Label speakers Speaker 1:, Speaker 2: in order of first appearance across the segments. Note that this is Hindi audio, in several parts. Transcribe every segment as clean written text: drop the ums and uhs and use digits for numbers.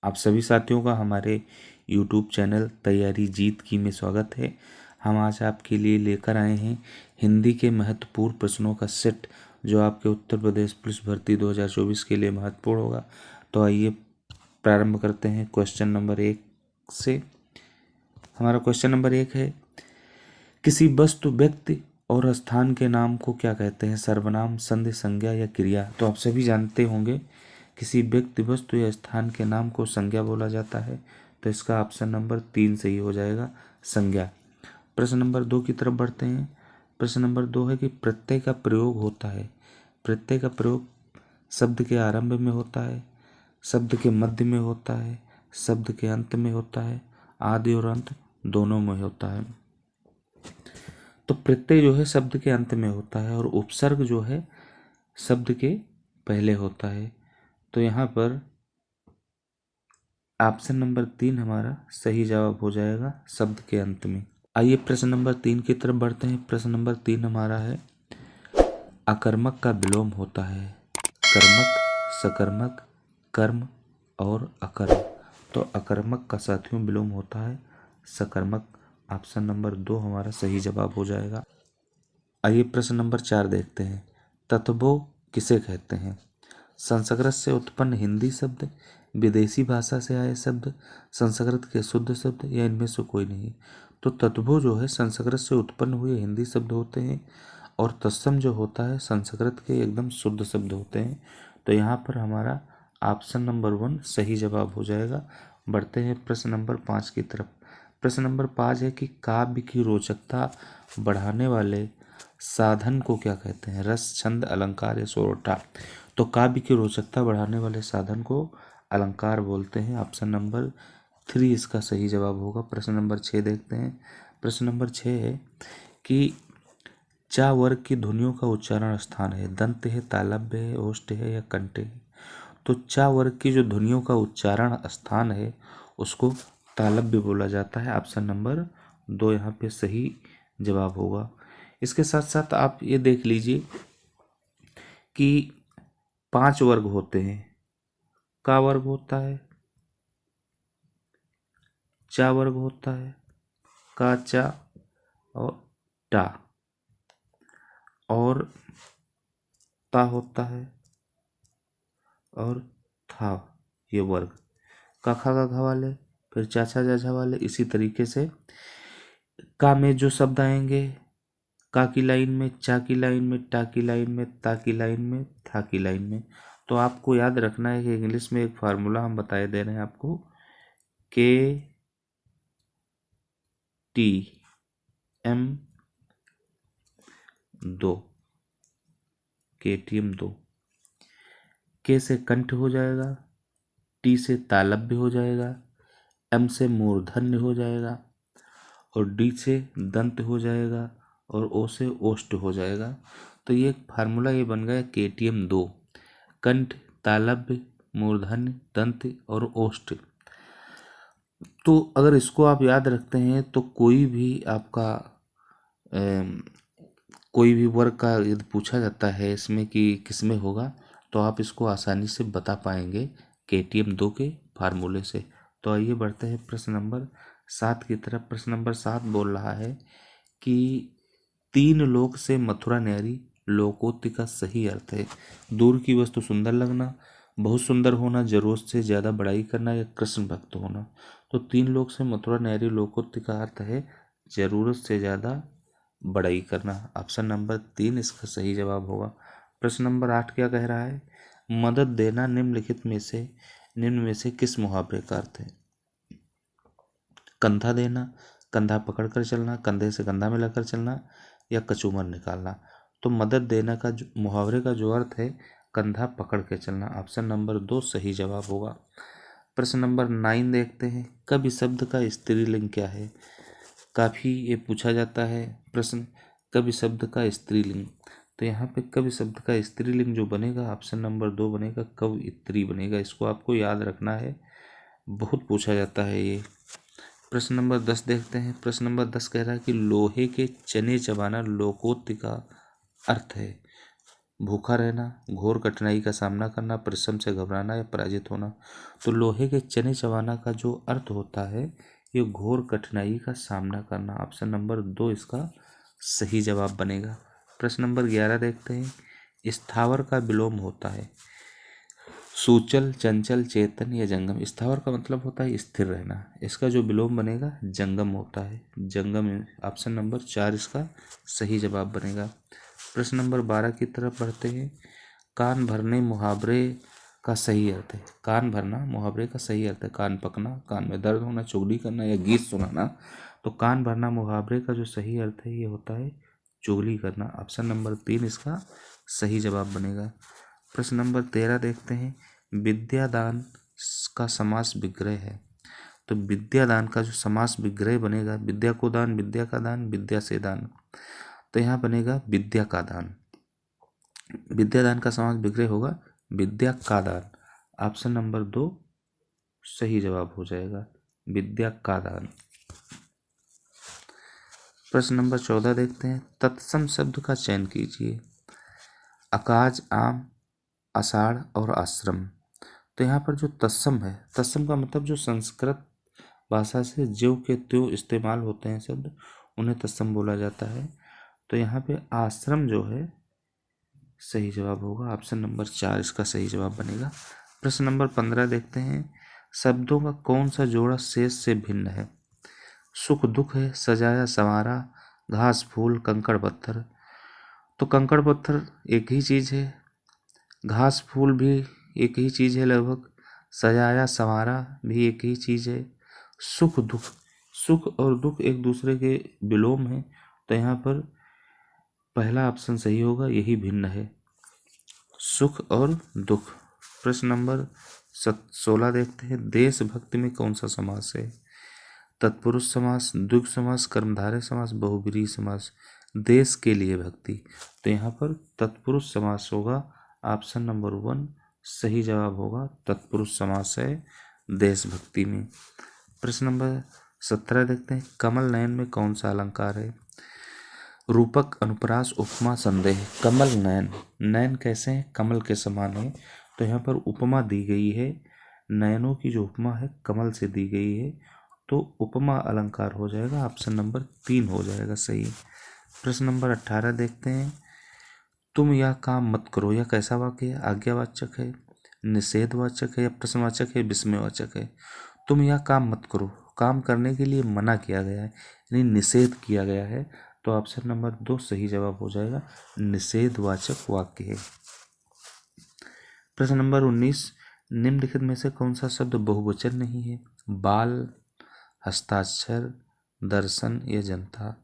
Speaker 1: आप सभी साथियों का हमारे YouTube चैनल तैयारी जीत की में स्वागत है। हम आज आपके लिए लेकर आए हैं हिंदी के महत्वपूर्ण प्रश्नों का सेट, जो आपके उत्तर प्रदेश पुलिस भर्ती 2024 के लिए महत्वपूर्ण होगा। तो आइए प्रारंभ करते हैं क्वेश्चन नंबर 1 से। हमारा क्वेश्चन नंबर 1 है, किसी वस्तु, व्यक्ति और स्थान के नाम को क्या कहते हैं? सर्वनाम, संधि, संज्ञा या क्रिया? तो आप सभी जानते होंगे किसी व्यक्ति, वस्तु या स्थान के नाम को संज्ञा बोला जाता है। तो इसका ऑप्शन नंबर 3 सही हो जाएगा, संज्ञा। प्रश्न नंबर 2 की तरफ बढ़ते हैं। प्रश्न नंबर 2 है कि प्रत्यय का प्रयोग होता है। प्रत्यय का प्रयोग शब्द के आरंभ में होता है, शब्द के मध्य में होता है, शब्द के अंत में होता है, आदि और अंत दोनों में होता है। तो प्रत्यय जो है शब्द के अंत में होता है और उपसर्ग जो है शब्द के पहले होता है। तो यहाँ पर ऑप्शन नंबर 3 हमारा सही जवाब हो जाएगा, शब्द के अंत में। आइए प्रश्न नंबर 3 की तरफ बढ़ते हैं। प्रश्न नंबर 3 हमारा है, अकर्मक का विलोम होता है। कर्मक, सकर्मक, कर्म और अकर्म। तो अकर्मक का साथियों विलोम होता है सकर्मक। ऑप्शन नंबर 2 हमारा सही जवाब हो जाएगा। आइए प्रश्न नंबर 4 देखते हैं। तत्वों किसे कहते हैं? संस्कृत से उत्पन्न हिंदी शब्द, विदेशी भाषा से आए शब्द, संस्कृत के शुद्ध शब्द या इनमें से कोई नहीं। तो तत्वों जो है संस्कृत से उत्पन्न हुए हिंदी शब्द होते हैं और तत्सम जो होता है संस्कृत के एकदम शुद्ध शब्द होते हैं। तो यहाँ पर हमारा ऑप्शन नंबर 1 सही जवाब हो जाएगा। बढ़ते हैं प्रश्न नंबर 5 की तरफ। प्रश्न नंबर 5 है कि काव्य की रोचकता बढ़ाने वाले साधन को क्या कहते हैं? रस, छंद, अलंकार या सोरठा? तो काव्य की रोचकता बढ़ाने वाले साधन को अलंकार बोलते हैं। ऑप्शन नंबर 3 इसका सही जवाब होगा। प्रश्न नंबर 6 देखते हैं। प्रश्न नंबर 6 है कि चा वर्ग की ध्वनियों का उच्चारण स्थान है। दंत है, तालव्य है, ओष्ठ है या कंठ है? तो चा वर्ग की जो ध्वनियों का उच्चारण स्थान है उसको तालव्य बोला जाता है। ऑप्शन नंबर 2 यहाँ पे सही जवाब होगा। इसके साथ साथ आप ये देख लीजिए कि 5 वर्ग होते हैं। का वर्ग होता है, चा वर्ग होता है, का, चा और टा, और ता होता है और था, ये वर्ग। का, खा, गा, घा वाले, फिर चाचा जाझा वाले। इसी तरीके से का में जो शब्द आएंगे, का की लाइन में, चा की लाइन में, टा की लाइन में, ता की लाइन में, था की लाइन में। तो आपको याद रखना है कि इंग्लिश में एक फार्मूला हम बताए दे रहे हैं आपको, के टी एम 2, KTM 2। के से कंठ हो जाएगा, टी से तालव्य हो जाएगा, एम से मूर्धन्य हो जाएगा और डी से दंत हो जाएगा और ओ से ओष्ठ हो जाएगा। तो ये फार्मूला ये बन गया KTM 2, कंठ, तालव्य, मूर्धन्य, दंत और ओष्ठ। तो अगर इसको आप याद रखते हैं तो कोई भी आपका कोई भी वर्ग का यदि पूछा जाता है इसमें कि किसमें होगा तो आप इसको आसानी से बता पाएंगे KTM 2 के फार्मूले से। तो आइए बढ़ते हैं प्रश्न नंबर 7 की तरफ। प्रश्न नंबर 7 बोल रहा है कि 3 लोक से मथुरा न्यारी लोकोक्ति का सही अर्थ है। दूर की वस्तु सुंदर लगना, बहुत सुंदर होना, जरूरत से ज़्यादा बड़ाई करना या कृष्ण भक्त होना। तो 3 लोक से मथुरा न्यारी लोकोक्ति का अर्थ है जरूरत से ज़्यादा बड़ाई करना। ऑप्शन नंबर 3 इसका सही जवाब होगा। प्रश्न नंबर 8 क्या कह रहा है? मदद देना निम्न में से किस मुहावरे का अर्थ है? कंधा देना, कंधा पकड़कर चलना, कंधे से कंधा मिलाकर चलना या कचूमर निकालना? तो मदद देना का मुहावरे का जो अर्थ है कंधा पकड़ के चलना। ऑप्शन नंबर 2 सही जवाब होगा। प्रश्न नंबर 9 देखते हैं। कवि शब्द का स्त्रीलिंग क्या है? काफ़ी ये पूछा जाता है प्रश्न, कवि शब्द का स्त्रीलिंग। तो यहाँ पे कवि शब्द का स्त्रीलिंग जो बनेगा ऑप्शन नंबर 2 बनेगा, कवयित्री बनेगा। इसको आपको याद रखना है, बहुत पूछा जाता है ये। प्रश्न नंबर 10 देखते हैं। प्रश्न नंबर 10 कह रहा है कि लोहे के चने चबाना लोकोक्ति का अर्थ है। भूखा रहना, घोर कठिनाई का सामना करना, परिश्रम से घबराना या पराजित होना। तो लोहे के चने चबाना का जो अर्थ होता है ये घोर कठिनाई का सामना करना। ऑप्शन नंबर 2 इसका सही जवाब बनेगा। प्रश्न नंबर 11 देखते हैं। स्थावर का विलोम होता है सूचल, चंचल, चेतन या जंगम। स्थावर का मतलब होता है स्थिर रहना, इसका जो विलोम बनेगा जंगम होता है, जंगम। ऑप्शन नंबर 4 इसका सही जवाब बनेगा। प्रश्न नंबर 12 की तरफ बढ़ते हैं। कान भरने मुहावरे का सही अर्थ है। कान भरना मुहावरे का सही अर्थ है कान पकना, कान में दर्द होना, चुगली करना या गीत सुनाना। तो कान भरना मुहावरे का जो सही अर्थ है ये होता है चुगली करना। ऑप्शन नंबर 3 इसका सही जवाब बनेगा। प्रश्न नंबर 13 देखते हैं। विद्यादान का समास विग्रह है। तो विद्यादान का जो समास विग्रह बनेगा, विद्या को दान, विद्या का दान, विद्या से दान, तो यहाँ बनेगा विद्या का दान। विद्यादान का समास विग्रह होगा विद्या का दान। ऑप्शन नंबर 2 सही जवाब हो जाएगा, विद्या का दान। प्रश्न नंबर 14 देखते हैं। तत्सम शब्द का चयन कीजिए। अकाज, आम, आषाढ़ और आश्रम। तो यहाँ पर जो तत्सम है, तत्सम का मतलब जो संस्कृत भाषा से ज्यों के त्यों इस्तेमाल होते हैं शब्द, उन्हें तत्सम बोला जाता है। तो यहाँ पे आश्रम जो है सही जवाब होगा। ऑप्शन नंबर 4 इसका सही जवाब बनेगा। प्रश्न नंबर 15 देखते हैं। शब्दों का कौन सा जोड़ा शेष से भिन्न है। सुख दुख है, सजाया संवारा, घास फूल, कंकड़ पत्थर। तो कंकड़ पत्थर एक ही चीज है, घास फूल भी एक ही चीज है लगभग, सजाया संवारा भी एक ही चीज है। सुख दुख, सुख और दुख एक दूसरे के विलोम है, तो यहाँ पर पहला ऑप्शन सही होगा, यही भिन्न है, सुख और दुख। प्रश्न नंबर 16 देखते हैं। देशभक्ति में कौन सा समास है। तत्पुरुष समास, द्विगु समास, कर्मधारय समास, बहुब्रीहि समास। देश के लिए भक्ति, तो यहाँ पर तत्पुरुष समास होगा। ऑप्शन नंबर 1 सही जवाब होगा, तत्पुरुष समास है देशभक्ति में। प्रश्न नंबर 17 देखते हैं। कमल नयन में कौन सा अलंकार है। रूपक, अनुप्रास, उपमा, संदेह। कमल नयन, नयन कैसे हैं, कमल के समान है, तो यहाँ पर उपमा दी गई है। नयनों की जो उपमा है कमल से दी गई है, तो उपमा अलंकार हो जाएगा। ऑप्शन नंबर 3 हो जाएगा सही। प्रश्न नंबर 18 देखते हैं। तुम यह काम मत करो, यह कैसा वाक्य है। आज्ञावाचक है, निषेधवाचक है या प्रश्नवाचक है, विस्मयवाचक है। तुम यह काम मत करो, काम करने के लिए मना किया गया है, यानी निषेध किया गया है, तो ऑप्शन नंबर 2 सही जवाब हो जाएगा, निषेधवाचक वाक्य है। प्रश्न नंबर 19। निम्नलिखित में से कौन सा शब्द बहुवचन नहीं है। बाल, हस्ताक्षर, दर्शन या जनता।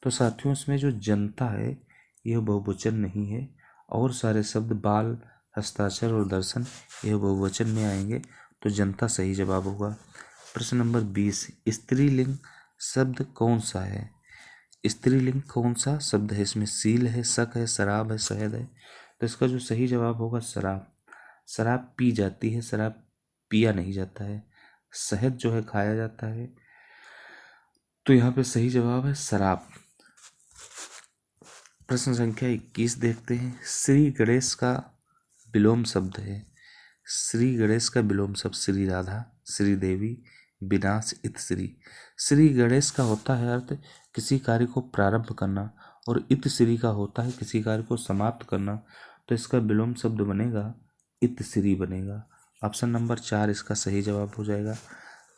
Speaker 1: तो साथियों इसमें जो जनता है यह बहुवचन नहीं है, और सारे शब्द बाल, हस्ताक्षर और दर्शन यह बहुवचन में आएंगे, तो जनता सही जवाब होगा। प्रश्न नंबर 20। स्त्रीलिंग शब्द कौन सा है। स्त्रीलिंग कौन सा शब्द है। इसमें सील है, शक है, शराब है, शहद है। तो इसका जो सही जवाब होगा शराब। शराब पी जाती है, शराब पिया नहीं जाता है। शहद जो है खाया जाता है, तो यहाँ पे सही जवाब है शराब। प्रश्न संख्या 21 देखते हैं। श्री गणेश का विलोम शब्द है। श्री गणेश का विलोम शब्द श्री राधा, श्री देवी, विनाश, इत श्री। श्री गणेश का होता है अर्थ किसी कार्य को प्रारंभ करना, और इत श्री का होता है किसी कार्य को समाप्त करना, तो इसका विलोम शब्द बनेगा इत श्री बनेगा। ऑप्शन नंबर 4 इसका सही जवाब हो जाएगा।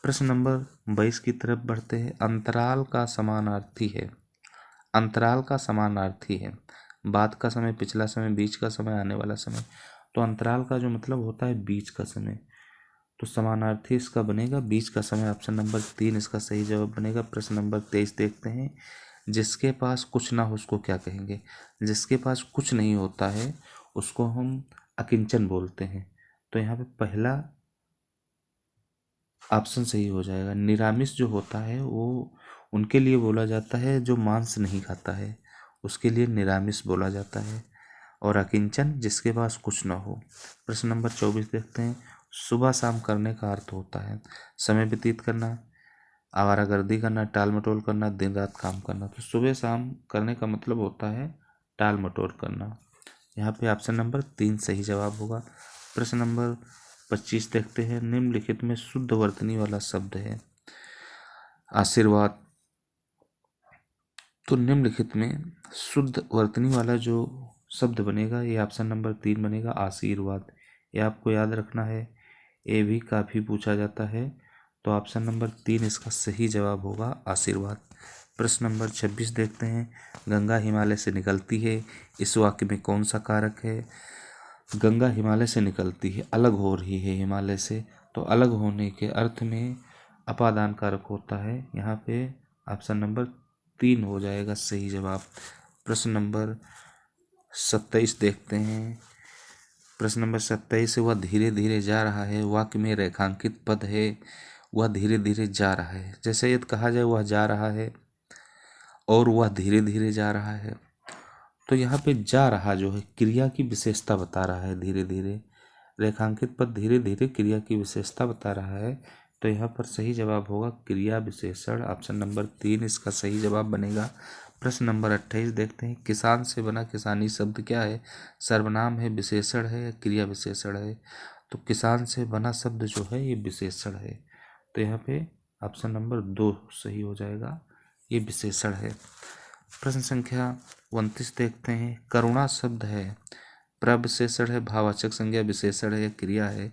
Speaker 1: प्रश्न नंबर 22 की तरफ बढ़ते हैं। अंतराल का समानार्थी है। अंतराल का समानार्थी है। बाद का समय, पिछला समय, बीच का समय, आने वाला समय। तो अंतराल का जो मतलब होता है बीच का समय, तो समानार्थी इसका बनेगा बीच का समय। ऑप्शन नंबर 3 इसका सही जवाब बनेगा। प्रश्न नंबर 23 देखते हैं। जिसके पास कुछ ना हो उसको क्या कहेंगे। जिसके पास कुछ नहीं होता है उसको हम अकिंचन बोलते हैं, तो यहाँ पे पहला ऑप्शन सही हो जाएगा। निरामिष जो होता है वो उनके लिए बोला जाता है जो मांस नहीं खाता है, उसके लिए निरामिष बोला जाता है। और अकिंचन जिसके पास कुछ ना हो। प्रश्न नंबर 24 देखते हैं। सुबह शाम करने का अर्थ होता है समय व्यतीत करना, आवारागर्दी करना, टाल मटोल करना, दिन रात काम करना। तो सुबह शाम करने का मतलब होता है टाल मटोल करना। यहाँ पे ऑप्शन नंबर 3 सही जवाब होगा। प्रश्न नंबर 25 देखते हैं। निम्नलिखित में शुद्ध वर्तनी वाला शब्द है आशीर्वाद। तो निम्नलिखित में शुद्ध वर्तनी वाला जो शब्द बनेगा ये ऑप्शन नंबर 3 बनेगा, आशीर्वाद। ये आपको याद रखना है, ये भी काफ़ी पूछा जाता है। तो ऑप्शन नंबर 3 इसका सही जवाब होगा, आशीर्वाद। प्रश्न नंबर 26 देखते हैं। गंगा हिमालय से निकलती है, इस वाक्य में कौन सा कारक है? गंगा हिमालय से निकलती है, अलग हो रही है हिमालय से, तो अलग होने के अर्थ में अपादान कारक होता है। यहाँ पे ऑप्शन नंबर 3 हो जाएगा सही जवाब। प्रश्न नंबर 27 देखते हैं। प्रश्न नंबर 27 वह धीरे धीरे जा रहा है, वाक्य में रेखांकित पद है वह धीरे धीरे जा रहा है। जैसे यदि कहा जाए वह जा रहा है और वह धीरे धीरे जा रहा है, तो यहाँ पे जा रहा जो है क्रिया की विशेषता बता रहा है धीरे धीरे, रेखांकित पद धीरे धीरे क्रिया की विशेषता बता रहा है। तो यहाँ पर सही जवाब होगा क्रिया विशेषण, ऑप्शन नंबर 3 इसका सही जवाब बनेगा। प्रश्न नंबर 28 देखते हैं। किसान से बना किसानी शब्द क्या है? सर्वनाम है, विशेषण है या क्रिया विशेषण है? तो किसान से बना शब्द जो है ये विशेषण है, तो यहाँ पे ऑप्शन नंबर 2 सही हो जाएगा, ये विशेषण है। प्रश्न संख्या 29 देखते हैं। करुणा शब्द है, प्रविशेषण है, भाववाचक संज्ञा, विशेषण है या क्रिया है?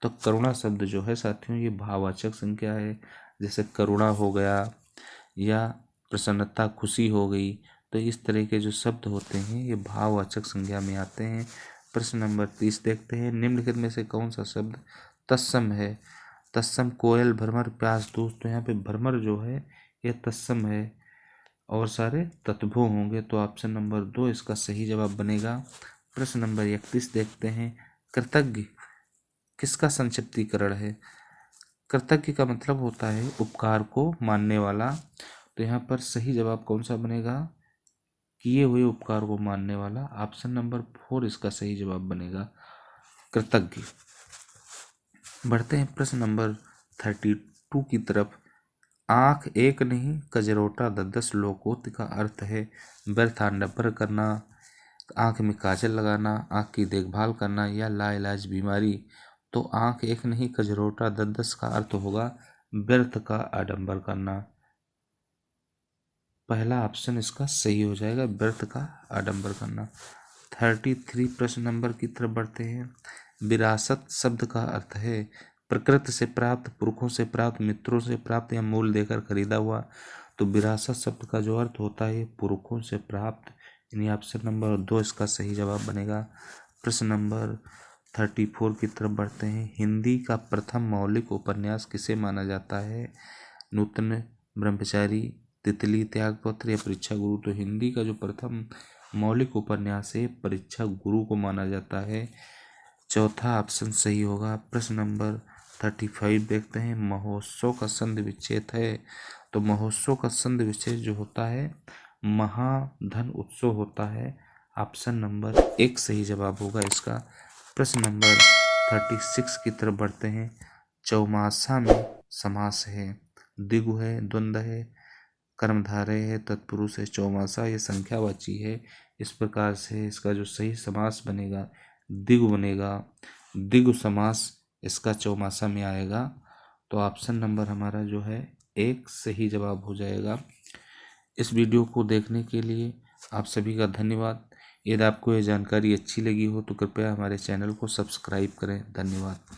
Speaker 1: तो करुणा शब्द जो है साथियों ये भाववाचक संज्ञा है। जैसे करुणा हो गया या प्रसन्नता, खुशी हो गई, तो इस तरह के जो शब्द होते हैं ये भाववाचक संज्ञा में आते हैं। प्रश्न नंबर 30 देखते हैं। निम्नलिखित में से कौन सा शब्द तत्सम है? तत्सम कोयल, भ्रमर, प्यास, दूध। तो यहाँ पे भ्रमर जो है ये तत्सम है और सारे तत्भुव होंगे, तो ऑप्शन नंबर 2 इसका सही जवाब बनेगा। प्रश्न नंबर 31 देखते हैं। कृतज्ञ किसका संक्षिप्तीकरण है? कृतज्ञ का मतलब होता है उपकार को मानने वाला, तो यहाँ पर सही जवाब कौन सा बनेगा? किए हुए उपकार को मानने वाला, ऑप्शन नंबर 4 इसका सही जवाब बनेगा, कृतज्ञ। बढ़ते हैं प्रश्न नंबर 32 की तरफ। आँख एक नहीं कजरोटा 10 लोकोक्त का अर्थ है व्यर्थ आडंबर करना, आँख में काजल लगाना, आँख की देखभाल करना या लाइलाज बीमारी। तो आँख एक नहीं कजरोटा 10 का अर्थ होगा व्यर्थ का आडंबर करना। पहला ऑप्शन इसका सही हो जाएगा, व्यर्थ का आडंबर करना। 33 प्रश्न नंबर की तरफ बढ़ते हैं। विरासत शब्द का अर्थ है प्रकृति से प्राप्त, पुरखों से प्राप्त, मित्रों से प्राप्त या मूल देकर खरीदा हुआ। तो विरासत शब्द का जो अर्थ होता है पुरखों से प्राप्त, यानी ऑप्शन नंबर 2 इसका सही जवाब बनेगा। प्रश्न नंबर 34 की तरफ बढ़ते हैं। हिंदी का प्रथम मौलिक उपन्यास किसे माना जाता है? नूतन ब्रह्मचारी, तितली, त्यागपत्र या परीक्षा गुरु। तो हिंदी का जो प्रथम मौलिक उपन्यास है परीक्षा गुरु को माना जाता है, चौथा ऑप्शन सही होगा। प्रश्न नंबर 35 देखते हैं। महोत्सव का संधि विच्छेद है, तो महोत्सव का संधि विच्छेद जो होता है महाधन उत्सव होता है, ऑप्शन नंबर 1 सही जवाब होगा इसका। प्रश्न नंबर 36 की तरफ बढ़ते हैं। चौमासा में समास है, द्विगु है, द्वंद्व है, कर्मधारय है, तत्पुरुष है। चौमासा ये संख्यावाची है, इस प्रकार से इसका जो सही समास बनेगा द्विगु बनेगा, द्विगु समास इसका चौमासा में आएगा। तो ऑप्शन नंबर हमारा जो है 1 सही जवाब हो जाएगा। इस वीडियो को देखने के लिए आप सभी का धन्यवाद। यदि आपको ये जानकारी अच्छी लगी हो तो कृपया हमारे चैनल को सब्सक्राइब करें। धन्यवाद।